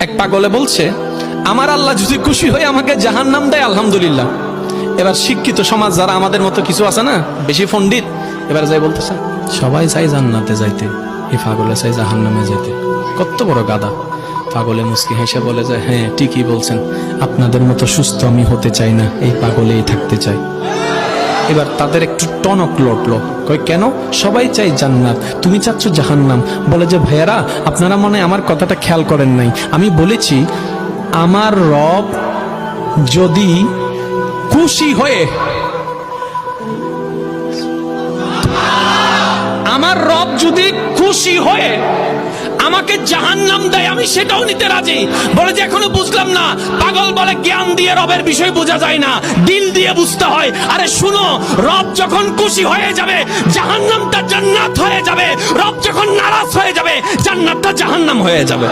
এক পাগলে বলছে, আমার আল্লাহ যদি খুশি হয়ে আমাকে জাহান্নাম দেয় আলহামদুলিল্লাহ। এবার শিক্ষিত সমাজ যারা আমাদের মতো কিছু আছে না, বেশি পণ্ডিত, এবার যাই বলতেছে সবাই চাই জান্নাতে যাইতে, এই পাগলে চাই জাহান্নামে যেতে। কত বড় গাদা। পাগলে মুস্কি হেসে বলে যায়, হ্যাঁ ঠিকই বলছেন, আপনাদের মতো সুস্থ আমি হতে চাই না, এই পাগলেই থাকতে চাই। এবার তাদের একটু টনক লড়লো, কই কেন? সবাই চাই জান্নাত, তুমি চাচ্ছ জাহান্নাম। বলে যে ভাইয়ারা, আপনারা মনে হয় আমার কথাটা খেয়াল করেন নাই, আমি বলেছি আমার রব যদি খুশি হয়ে, আমার রব যদি খুশি হয়ে আমাকে জাহান্নাম দেয় আমি সেটাও নিতে রাজি। বলে যে এখনো বুঝলাম না। পাগল বলে জ্ঞান দিয়ে রবের বিষয় বোঝা যায় না, দিল দিয়ে বুঝতে হয়। আরে শুনো, রব যখন খুশি হয়ে যাবে জাহান্নামটা জান্নাত হয়ে যাবে, রব যখন নারাজ হয়ে যাবে জান্নাতটা জাহান্নাম হয়ে যাবে।